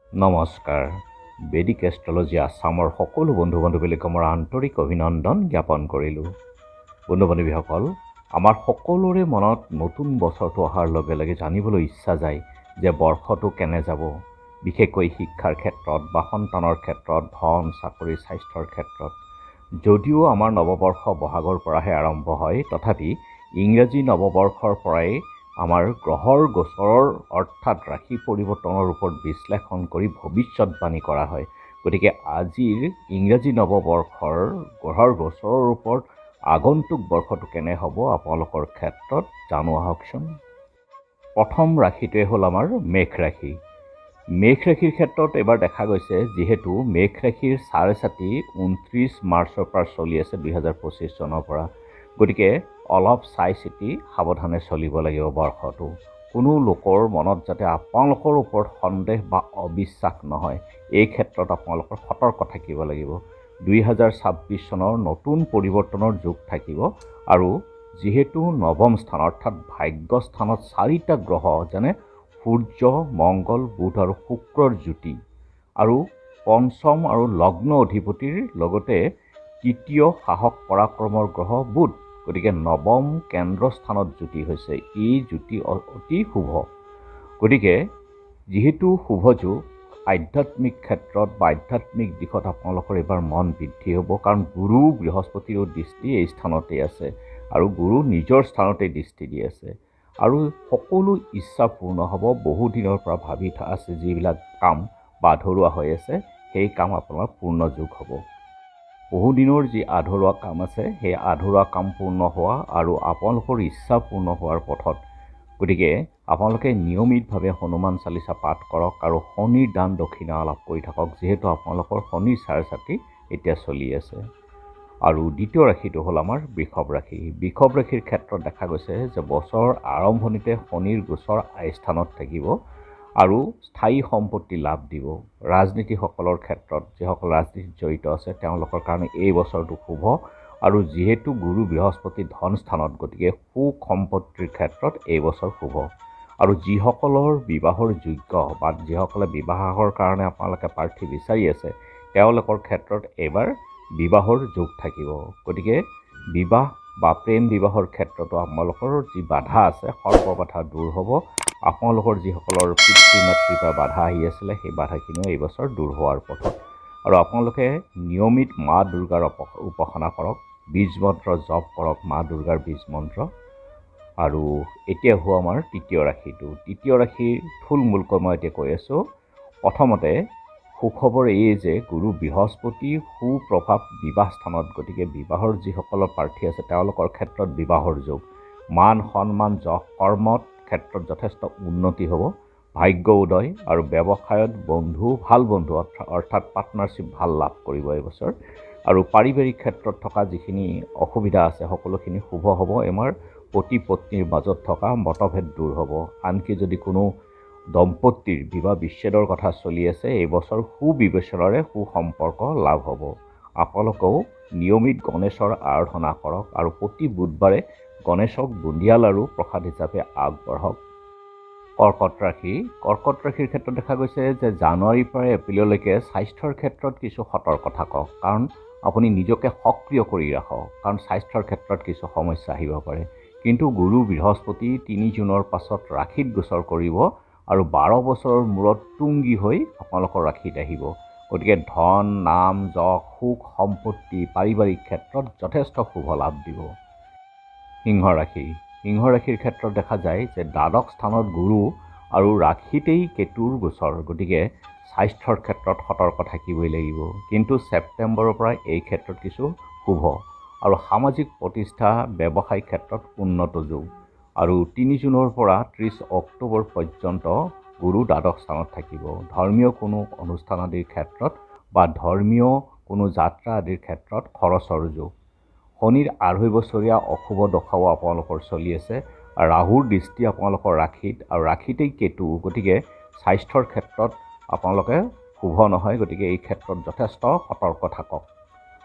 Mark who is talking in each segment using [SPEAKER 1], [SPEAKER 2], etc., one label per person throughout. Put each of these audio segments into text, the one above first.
[SPEAKER 1] নমস্কাৰ। বেদিক এষ্ট্ৰলজি আছামৰ সকলো বন্ধু বান্ধৱীলৈ মোৰ আন্তৰিক অভিনন্দন জ্ঞাপন কৰিলোঁ। বন্ধু বান্ধৱীসকল, আমাৰ সকলোৰে মনত নতুন বছৰটো অহাৰ লগে লগে জানিবলৈ ইচ্ছা যায় যে বৰ্ষটো কেনে যাব, বিশেষকৈ শিক্ষাৰ ক্ষেত্ৰত বা সন্তানৰ ক্ষেত্ৰত, ধন, চাকৰি, স্বাস্থ্যৰ ক্ষেত্ৰত। যদিও আমাৰ নৱবৰ্ষ বহাগৰ পৰাহে আৰম্ভ হয়, তথাপি ইংৰাজী নৱবৰ্ষৰ পৰাই আমাৰ গ্ৰহৰ গোচৰৰ অৰ্থাৎ ৰাশি পৰিৱৰ্তনৰ ওপৰত বিশ্লেষণ কৰি ভৱিষ্যতবাণী কৰা হয়। গতিকে আজিৰ ইংৰাজী নৱবৰ্ষৰ গ্ৰহৰ গোচৰৰ ওপৰত আগন্তুক বৰ্ষটো কেনে হ'ব আপোনালোকৰ ক্ষেত্ৰত জানো আহকচোন। প্ৰথম ৰাশিটোৱে হ'ল আমাৰ মেঘ ৰাশি। মেঘ ৰাশিৰ ক্ষেত্ৰত এইবাৰ দেখা গৈছে, যিহেতু মেঘ ৰাশিৰ চাৰে ছাতি 29 মাৰ্চৰ পৰা চলি আছে 2025 চনৰ পৰা। গতিকে অলপ চাই চিতি সাৱধানে চলিব লাগিব বৰ্ষটো। কোনো লোকৰ মনত যাতে আপোনালোকৰ ওপৰত সন্দেহ বা অবিশ্বাস নহয়, এই ক্ষেত্ৰত আপোনালোকৰ সতৰ্ক থাকিব লাগিব। 2026 চনৰ নতুন পৰিৱৰ্তনৰ যুগ থাকিব আৰু যিহেতু নৱম স্থান অৰ্থাৎ ভাগ্য স্থানত 4টা গ্ৰহ যেনে সূৰ্য, মংগল, বুধ আৰু শুক্ৰৰ যুতি আৰু পঞ্চম আৰু লগ্ন অধিপতিৰ লগতে তৃতীয় সাহস পৰাক্ৰমৰ গ্ৰহ বুধ, গতিকে নৱম কেন্দ্ৰস্থানত যুতি হৈছে। এই যুতি অতি শুভ। গতিকে যিহেতু শুভ যুগ, আধ্যাত্মিক ক্ষেত্ৰত বা আধ্যাত্মিক দিশত আপোনালোকৰ এইবাৰ মন বৃদ্ধি হ'ব, কাৰণ গুৰু বৃহস্পতিৰো দৃষ্টি এই স্থানতেই আছে আৰু গুৰু নিজৰ স্থানতেই দৃষ্টি দি আছে আৰু সকলো ইচ্ছা পূৰ্ণ হ'ব। বহুদিনৰ পৰা ভাবি আছে যিবিলাক কাম বা আধৰুৱা হৈ আছে, সেই কাম আপোনাৰ পূৰ্ণ যোগ হ'ব। বহুদিনৰ যি আধৰুৱা কাম আছে, সেই আধৰুৱা কাম পূৰ্ণ হোৱা আৰু আপোনালোকৰ ইচ্ছা পূৰ্ণ হোৱাৰ পথত। গতিকে আপোনালোকে নিয়মিতভাৱে হনুমান চালিচা পাঠ কৰক আৰু শনিৰ দান দক্ষিণা লাভ কৰি থাকক, যিহেতু আপোনালোকৰ শনিৰ চাৰে ছাতি এতিয়া চলি আছে। আৰু দ্বিতীয় ৰাশিটো হ'ল আমাৰ বৃষভ ৰাশি। বৃষভ ৰাশিৰ ক্ষেত্ৰত দেখা গৈছে যে বছৰৰ আৰম্ভণিতে শনিৰ গোচৰ স্থানত থাকিব আৰু স্থায়ী সম্পত্তি লাভ দিব। ৰাজনীতিসকলৰ ক্ষেত্ৰত যিসকল ৰাজনীতিত জড়িত আছে তেওঁলোকৰ কাৰণে এই বছৰটো শুভ আৰু যিহেতু গুৰু বৃহস্পতি ধন স্থানত, গতিকে সুখ সম্পত্তিৰ ক্ষেত্ৰত এই বছৰ শুভ। আৰু যিসকলৰ বিবাহৰ যোগ্য বা যিসকলে বিবাহৰ কাৰণে আপোনালোকে প্ৰাৰ্থী বিচাৰি আছে, তেওঁলোকৰ ক্ষেত্ৰত এইবাৰ বিবাহৰ যোগ থাকিব। গতিকে বিবাহ বা প্ৰেম বিবাহৰ ক্ষেত্ৰতো আপোনালোকৰ যি বাধা আছে, সৰ্ববাধা দূৰ হ'ব। আপোনালোকৰ যিসকলৰ পিতৃ মাতৃৰ পৰা বাধা আহি আছিলে, সেই বাধাখিনিও এইবছৰ দূৰ হোৱাৰ পথত। আৰু আপোনালোকে নিয়মিত মা দুৰ্গাৰ উপাসনা কৰক, বীজ মন্ত্ৰ জপ কৰক, মা দুৰ্গাৰ বীজ মন্ত্ৰ। আৰু এতিয়া হোৱা আমাৰ তৃতীয় ৰাশিটো। তৃতীয় ৰাশিৰ থুলমূলকৈ মই এতিয়া কৈ আছোঁ। প্ৰথমতে সুখবৰ এই যে গুৰু বৃহস্পতি সুপ্ৰভাৱ বিবাহ স্থানত, গতিকে বিবাহৰ যিসকলৰ প্ৰাৰ্থী আছে তেওঁলোকৰ ক্ষেত্ৰত বিবাহৰ যোগ। মান সন্মান যশ কৰ্মত ক্ষেত্ৰত যথেষ্ট উন্নতি হ'ব, ভাগ্য উদয় আৰু ব্যৱসায়ত ভাল বন্ধু অৰ্থাৎ পাৰ্টনাৰশ্বিপ ভাল লাভ কৰিব এইবছৰ। আৰু পাৰিবাৰিক ক্ষেত্ৰত থকা যিখিনি অসুবিধা আছে সকলোখিনি শুভ হ'ব। আমাৰ পতি পত্নীৰ মাজত থকা মতভেদ দূৰ হ'ব। আনকি যদি কোনো দম্পতীৰ বিবাহ বিচ্ছেদৰ কথা চলি আছে, এইবছৰ সুবিবেচনাৰে সুসম্পৰ্ক লাভ হ'ব। আপোনালোকেও নিয়মিত গণেশৰ আৰাধনা কৰক আৰু প্ৰতি বুধবাৰে গণেশক বুন্দিয়া লাড়ু প্ৰসাদ হিচাপে আগবঢ়াওক। কৰ্কট ৰাশি। কৰ্কট ৰাশিৰ ক্ষেত্ৰত দেখা গৈছে যে জানুৱাৰীৰ পৰা এপ্ৰিললৈকে স্বাস্থ্যৰ ক্ষেত্ৰত কিছু সতৰ্ক থাকক, কাৰণ আপুনি নিজকে সক্ৰিয় কৰি ৰাখক, কাৰণ স্বাস্থ্যৰ ক্ষেত্ৰত কিছু সমস্যা আহিব পাৰে। কিন্তু গুৰু বৃহস্পতি 3 জুনৰ পাছত ৰাশিত গোচৰ কৰিব আৰু 12 বছৰৰ মূৰত তুংগী হৈ আপোনালোকৰ ৰাশিত আহিব। গতিকে ধন, নাম, যশ, সুখ সম্পত্তি পাৰিবাৰিক ক্ষেত্ৰত যথেষ্ট শুভ লাভ দিব। সিংহ ৰাশি। সিংহ ৰাশিৰ ক্ষেত্ৰত দেখা যায় যে দ্বাদশ স্থানত গুৰু আৰু ৰাশিতেই কেতুৰ গোচৰ, গতিকে স্বাস্থ্যৰ ক্ষেত্ৰত সতৰ্ক থাকিবই লাগিব। কিন্তু ছেপ্টেম্বৰৰ পৰা এই ক্ষেত্ৰত কিছু শুভ আৰু সামাজিক প্ৰতিষ্ঠা ব্যৱসায়িক ক্ষেত্ৰত উন্নত যোগ। আৰু 3 জুনৰ পৰা 30 অক্টোবৰ পৰ্যন্ত গুৰু দ্বাদশ স্থানত থাকিব। ধৰ্মীয় কোনো অনুষ্ঠান আদিৰ ক্ষেত্ৰত বা ধৰ্মীয় কোনো যাত্ৰা আদিৰ ক্ষেত্ৰত খৰচৰ যোগ। শনিৰ 2.5 বছৰীয়া অশুভ দশাও আপোনালোকৰ চলি আছে। ৰাহুৰ দৃষ্টি আপোনালোকৰ ৰাশিত আৰু ৰাশিতেই কেতু, গতিকে স্বাস্থ্যৰ ক্ষেত্ৰত আপোনালোকে শুভ নহয়। গতিকে এই ক্ষেত্ৰত যথেষ্ট সতৰ্ক থাকক।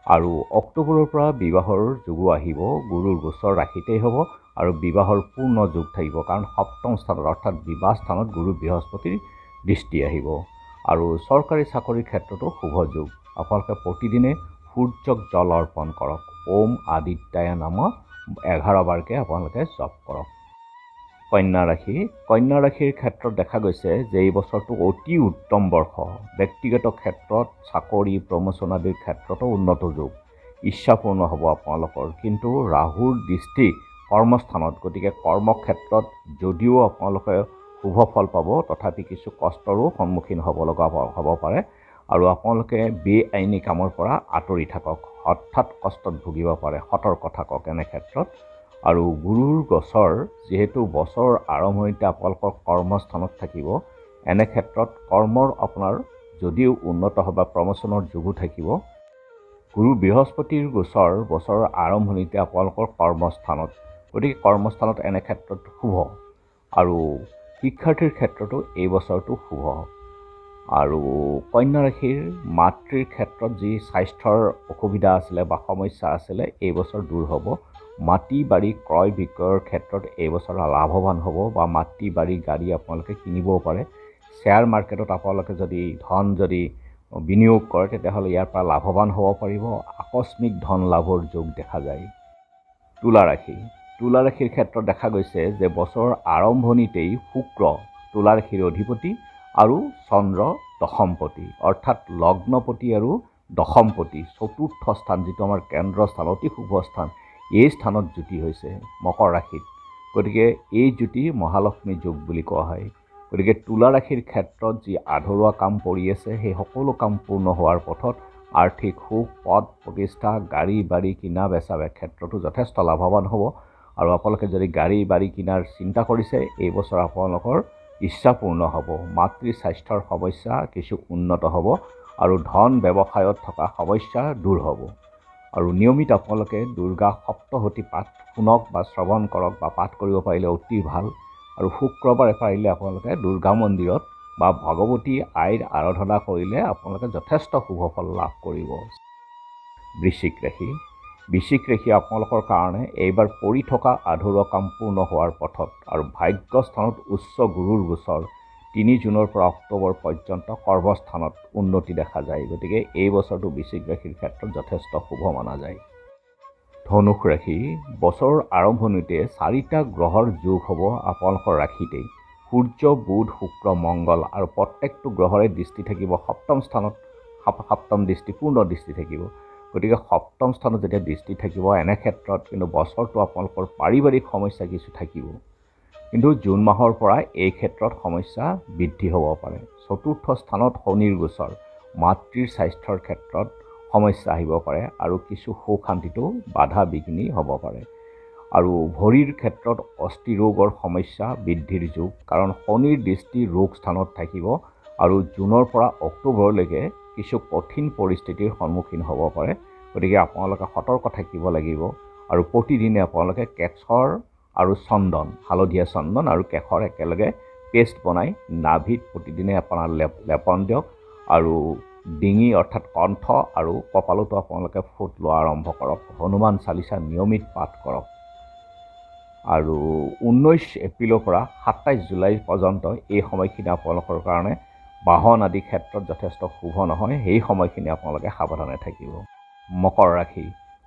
[SPEAKER 1] আৰু অক্টোবৰৰ পৰা বিবাহৰ যোগো আহিব। গুৰুৰ গোচৰ ৰাশিতেই হ'ব আৰু বিবাহৰ পূৰ্ণ যোগ থাকিব, কাৰণ সপ্তম স্থানত অৰ্থাৎ বিবাহ স্থানত গুৰু বৃহস্পতিৰ দৃষ্টি আহিব। আৰু চৰকাৰী চাকৰিৰ ক্ষেত্ৰতো শুভ যোগ। আপোনালোকে প্ৰতিদিনে সূৰ্যক জল অৰ্পণ কৰক। ওম আদিত্যায় নমঃ 11 বাৰকৈ আপোনালোকে জপ কৰক। কন্যা ৰাশিৰ ক্ষেত্ৰত দেখা গৈছে যে এই বছৰটো অতি উত্তম বৰ্ষ। ব্যক্তিগত ক্ষেত্ৰত চাকৰি প্ৰমোচন আদিৰ ক্ষেত্ৰতো উন্নত যোগ, ইচ্ছাপূৰ্ণ হ'ব আপোনালোকৰ। কিন্তু ৰাহুৰ দৃষ্টি কৰ্মস্থানত, গতিকে কৰ্মক্ষেত্ৰত যদিও আপোনালোকে শুভ ফল পাব, তথাপি কিছু কষ্টৰো সন্মুখীন হ'ব পাৰে। আৰু আপোনালোকে বেআইনী কামৰ পৰা আঁতৰি থাকক, হঠাৎ কষ্টত ভুগিব পাৰে, সতৰ্ক থাকক এনে ক্ষেত্ৰত। আৰু গুৰুৰ গোচৰ যিহেতু বছৰ আৰম্ভণিতে আপোনালোকৰ কৰ্মস্থানত থাকিব, এনে ক্ষেত্ৰত কৰ্মৰ আপোনাৰ যদিও উন্নত হ'ব বা প্ৰমোচনৰ যোগো থাকিব। গুৰু বৃহস্পতিৰ গোচৰ বছৰৰ আৰম্ভণিতে আপোনালোকৰ কৰ্মস্থানত, গতিকে কৰ্মস্থানত এনে ক্ষেত্ৰত শুভ। আৰু শিক্ষাৰ্থীৰ ক্ষেত্ৰতো এই বছৰটো শুভ। আৰু কন্যা ৰাশিৰ মাতৃৰ ক্ষেত্ৰত যি স্বাস্থ্যৰ অসুবিধা আছিলে বা সমস্যা আছিলে, এই বছৰ দূৰ হ'ব। মাটি বাৰী ক্ৰয় বিক্ৰয়ৰ ক্ষেত্ৰত এই বছৰ লাভৱান হ'ব বা মাটি বাৰী গাড়ী আপোনালোকে কিনিবও পাৰে। শ্বেয়াৰ মাৰ্কেটত আপোনালোকে ধন বিনিয়োগ কৰে, তেতিয়াহ'লে ইয়াৰ পৰা লাভৱান হ'ব পাৰিব। আকস্মিক ধন লাভৰ যোগ দেখা যায়। তুলা ৰাশিৰ ক্ষেত্ৰত দেখা গৈছে যে বছৰৰ আৰম্ভণিতেই শুক্ৰ তুলা ৰাশিৰ অধিপতি আৰু চন্দ্ৰ দশমপতি, অৰ্থাৎ লগ্নপতি আৰু দশমপতি, চতুৰ্থ স্থান যিটো আমাৰ কেন্দ্ৰ স্থান, অতি শুভ স্থান, এই স্থানত যুতি হৈছে মকৰ ৰাশিত। গতিকে এই যুতি মহালক্ষ্মী যোগ বুলি কোৱা হয়। গতিকে তুলা ৰাশিৰ ক্ষেত্ৰত যি আধৰুৱা কাম পৰি আছে, সেই সকলো কাম পূৰ্ণ হোৱাৰ পথত। আৰ্থিক সুখ, পদ প্ৰতিষ্ঠা, গাড়ী বাৰী কিনা বেচা ক্ষেত্ৰতো যথেষ্ট লাভৱান হ'ব। আৰু আপোনালোকে যদি গাড়ী বাৰী কিনাৰ চিন্তা কৰিছে, এই বছৰ আপোনালোকৰ ইচ্ছা পূৰ্ণ হ'ব। মাতৃ স্বাস্থ্যৰ সমস্যা কিছু উন্নত হ'ব আৰু ধন ব্যৱসায়ত থকা সমস্যা দূৰ হ'ব। আৰু নিয়মিত আপোনালোকে দুৰ্গা সপ্তশতী পাঠ শুনক বা শ্ৰৱণ কৰক বা পাঠ কৰিব পাৰিলে অতি ভাল। আৰু শুক্ৰবাৰে পাৰিলে আপোনালোকে দুৰ্গা মন্দিৰত বা ভগৱতী আইৰ আৰাধনা কৰিলে আপোনালোকে যথেষ্ট শুভ ফল লাভ কৰিব। বৃশ্চিক ৰাশি আপোনালোকৰ কাৰণে এইবাৰ পৰি থকা আধৰুৱা কাম পূৰ্ণ হোৱাৰ পথত। আৰু ভাগ্যস্থানত উচ্চ গুৰুৰ গোচৰ 3 জুনৰ পৰা অক্টোবৰ পৰ্যন্ত কৰ্মস্থানত উন্নতি দেখা যায়। গতিকে এই বছৰটো বৃশ্চিক ৰাশিৰ ক্ষেত্ৰত যথেষ্ট শুভ মনা যায়। ধনুষ ৰাশি বছৰৰ আৰম্ভণিতে 4টা গ্ৰহৰ যোগ হ'ব আপোনালোকৰ ৰাশিতেই। সূৰ্য, বুধ, শুক্ৰ, মংগল, আৰু প্ৰত্যেকটো গ্ৰহৰে দৃষ্টি থাকিব সপ্তম স্থানত। সপ্তম দৃষ্টি, পূৰ্ণ দৃষ্টি থাকিব। গতিকে সপ্তম স্থানত যেতিয়া দৃষ্টি থাকিব, এনে ক্ষেত্ৰত কিন্তু বছৰটো আপোনালোকৰ পাৰিবাৰিক সমস্যা কিছু থাকিব। কিন্তু জুন মাহৰ পৰা এই ক্ষেত্ৰত সমস্যা বৃদ্ধি হ'ব পাৰে। চতুৰ্থ স্থানত শনিৰ গোচৰ, মাতৃৰ স্বাস্থ্যৰ ক্ষেত্ৰত সমস্যা আহিব পাৰে আৰু কিছু সুখ শান্তিটো বাধা বিঘিনি হ'ব পাৰে। আৰু ভৰিৰ ক্ষেত্ৰত অস্থি ৰোগৰ সমস্যা বৃদ্ধিৰ যোগ, কাৰণ শনিৰ দৃষ্টি ৰোগ স্থানত থাকিব। আৰু জুনৰ পৰা অক্টোবৰলৈকে কিছু কঠিন পৰিস্থিতিৰ সন্মুখীন হ'ব পাৰে। গতিকে আপোনালোকে সতৰ্ক থাকিব লাগিব। আৰু প্ৰতিদিনে আপোনালোকে কেশৰ আৰু চন্দন, হালধীয়া চন্দন আৰু কেশৰ একেলগে পেষ্ট বনাই নাভিত প্ৰতিদিনে আপোনাৰ লেপন দিয়ক। আৰু ডিঙি অৰ্থাৎ কণ্ঠ আৰু কপালতো আপোনালোকে ফুট লোৱা আৰম্ভ কৰক। হনুমান চালিচা নিয়মিত পাঠ কৰক। আৰু 19 এপ্ৰিলৰ পৰা 27 জুলাই পৰ্যন্ত এই সময়খিনি আপোনালোকৰ কাৰণে বাহন আদি ক্ষেত্ৰত যথেষ্ট শুভ নহয়। সেই সময়খিনি আপোনালোকে সাৱধানে থাকিব।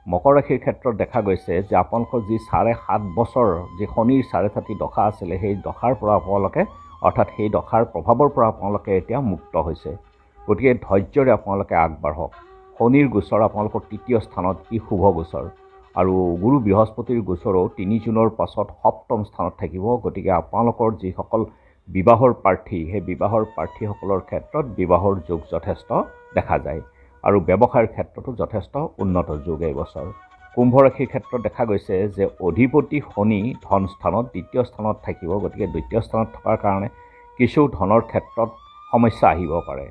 [SPEAKER 1] মকৰ ৰাশিৰ ক্ষেত্ৰত দেখা গৈছে যে আপোনালোকৰ যি 7.5 বছৰ যি শনিৰ 4.5 দশা আছিলে, সেই দশাৰ পৰা আপোনালোকে, অৰ্থাৎ সেই দশাৰ প্ৰভাৱৰ পৰা আপোনালোকে এতিয়া মুক্ত হৈছে। গতিকে ধৈৰ্যৰে আপোনালোকে আগবাঢ়ক। শনিৰ গোচৰ আপোনালোকৰ 3য় স্থানত, ই শুভ গোচৰ। আৰু গুৰু বৃহস্পতিৰ গোচৰো 3 জুনৰ পাছত 7ম স্থানত থাকিব। গতিকে আপোনালোকৰ যিসকল বিবাহৰ প্ৰাৰ্থী, সেই বিবাহৰ প্ৰাৰ্থীসকলৰ ক্ষেত্ৰত বিবাহৰ যোগ যথেষ্ট দেখা যায়। আৰু ব্যৱসায়ৰ ক্ষেত্ৰতো যথেষ্ট উন্নত যোগ এই বছৰ। কুম্ভ ৰাশিৰ ক্ষেত্ৰত দেখা গৈছে যে অধিপতি শনি ধন স্থানত 2য় স্থানত থাকিব। গতিকে 2য় স্থানত থকাৰ কাৰণে কিছু ধনৰ ক্ষেত্ৰত সমস্যা আহিব পাৰে।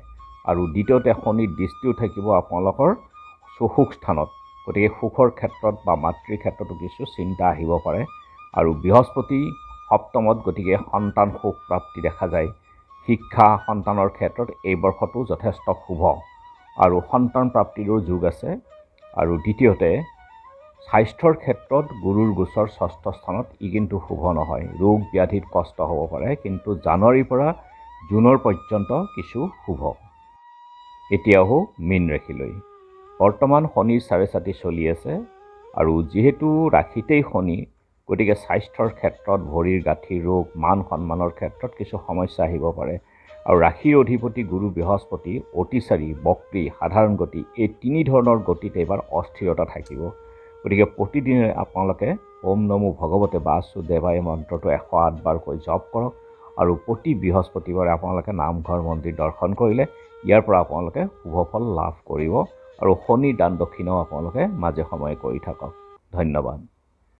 [SPEAKER 1] আৰু দ্বিতীয়তে শনিৰ দৃষ্টিও থাকিব আপোনালোকৰ সুখ স্থানত। গতিকে সুখৰ ক্ষেত্ৰত বা মাতৃৰ ক্ষেত্ৰতো কিছু চিন্তা আহিব পাৰে। আৰু বৃহস্পতি 7মত, গতিকে সন্তান সুখ প্ৰাপ্তি দেখা যায়। শিক্ষা সন্তানৰ ক্ষেত্ৰত এই বৰ্ষটো যথেষ্ট শুভ আৰু সন্তান প্ৰাপ্তিৰো যোগ আছে। আৰু দ্বিতীয়তে স্বাস্থ্যৰ ক্ষেত্ৰত গুৰুৰ গোচৰ 6ষ্ঠ স্থানত, ই কিন্তু শুভ নহয়। ৰোগ ব্যাধিত কষ্ট হ'ব পাৰে। কিন্তু জানুৱাৰীৰ পৰা জুনৰ পৰ্যন্ত কিছু শুভ। এতিয়া আহোঁ মীন ৰাশিলৈ। বৰ্তমান শনিৰ চাৰেচাতি চলি আছে আৰু যিহেতু ৰাশিতেই শনি, গতিকে স্বাস্থ্যৰ ক্ষেত্ৰত ভৰিৰ গাঁঠি ৰোগ, মান সন্মানৰ ক্ষেত্ৰত কিছু সমস্যা আহিব পাৰে। আৰু ৰাশিৰ অধিপতি গুৰু বৃহস্পতি অতিচাৰী, বক্ৰী, সাধাৰণ গতি এই তিনি ধৰণৰ গতিত এইবাৰ অস্থিৰতা থাকিব। গতিকে প্ৰতিদিনে আপোনালোকে ওম নমো ভগৱতে বাসুদেৱায় মন্ত্ৰটো 108 বাৰকৈ জপ কৰক আৰু প্ৰতি বৃহস্পতিবাৰে আপোনালোকে নামঘৰ মন্দিৰ দৰ্শন কৰিলে ইয়াৰ পৰা আপোনালোকে শুভফল লাভ কৰিব আৰু শনিৰ দান দক্ষিণাও আপোনালোকে মাজে সময়ে কৰি থাকক। ধন্যবাদ।